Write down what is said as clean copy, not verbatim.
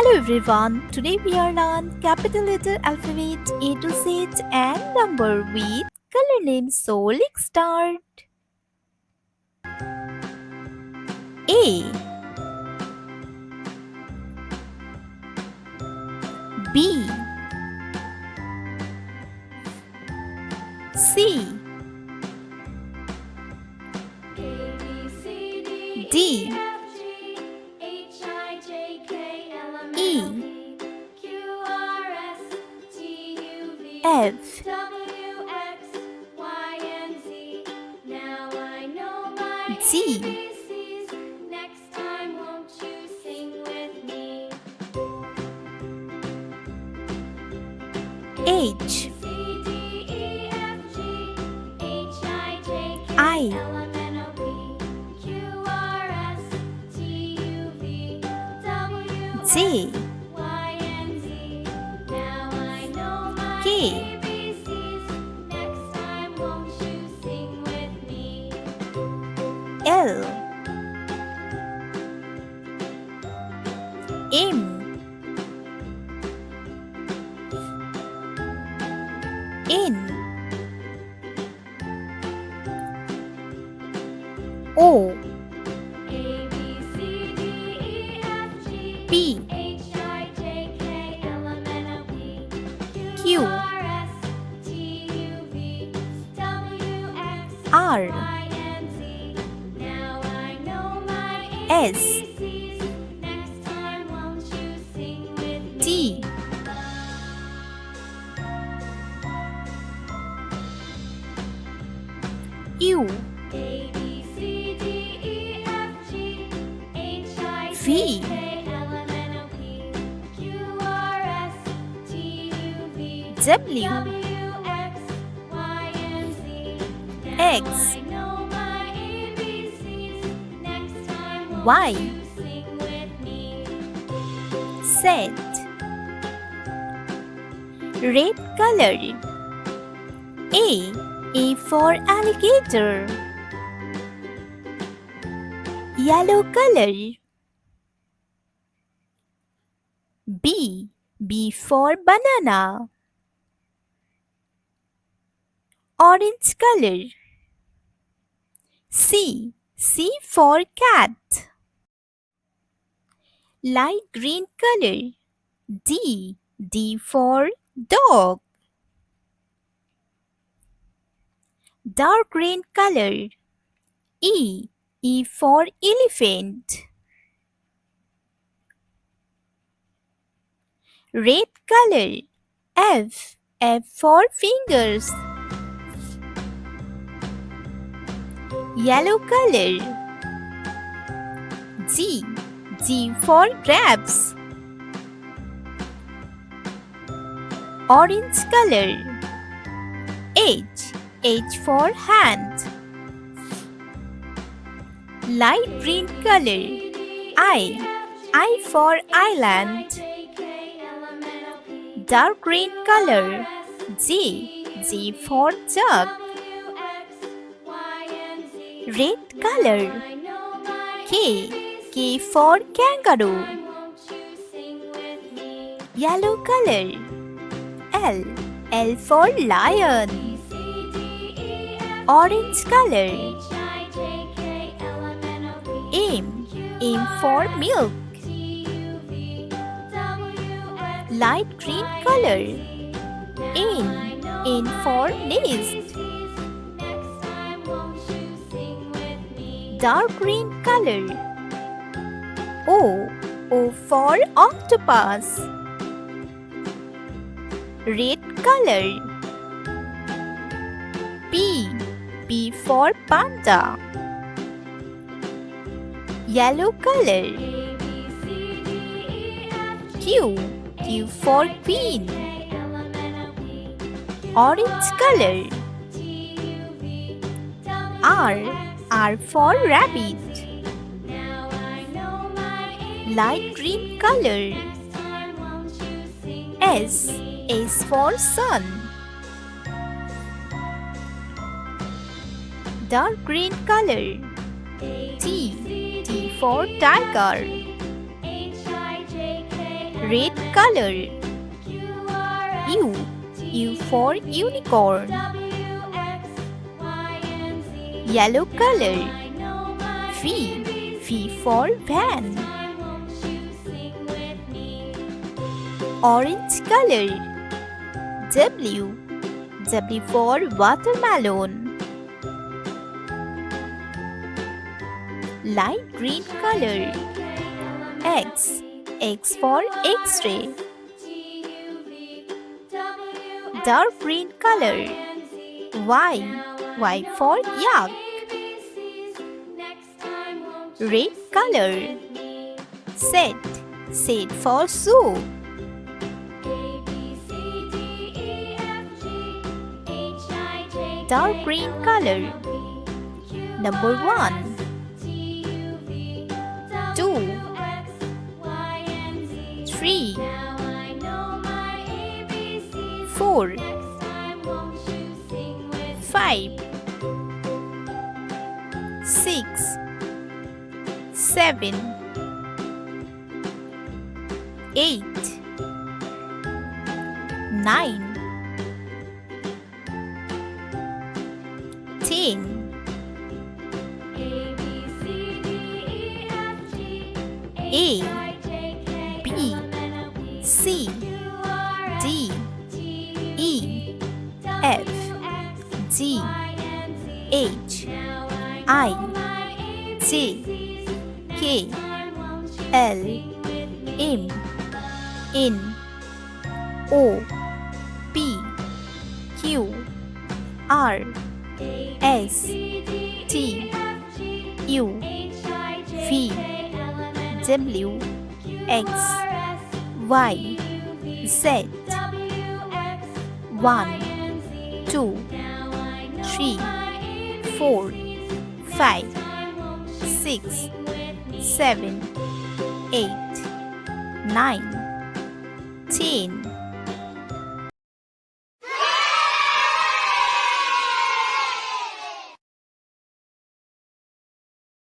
Hello everyone, today we are learn capital letter alphabet A to Z and number with color name. So let's start. A B C D E F G H I J K L M N O P Q R S T U V W X Y Z. Red color. A for alligator. Yellow color. B for banana. Orange color. C for cat. Light green color. D for dog. Dark green color. E for elephant. Red color. F for fingers. Yellow color. G for grapes. Orange color. H for hand. Light green color. I for island. Dark green color. G for jug. Red color. K for kangaroo. Yellow color. L for lion. Orange color. M for milk. Light green color. N for nest. Dark green color. O for octopus. Red color. P for panda. Yellow color. Q for queen. Orange color. R for rabbit. Light green color. S for sun. Dark green color. T for tiger. Red color. U. U for unicorn. Yellow color. V. V for van. Orange color. W. W for watermelon. Light green color. X. X for X-ray. Dark green color. Y. Y for yak. Red color. Z. Z for zoo. Dark green color. Number 1, 2, 3, 4, 5, 6, 7, 8, 9, 10, A, B, C, D, E, F, G, H, I, J, K, L, M, N, O, P, Q, R, S, T, U, V, W, X, Y, Z. 1, 2, 3, 4, 5, 6, 7, 8, 9, 10.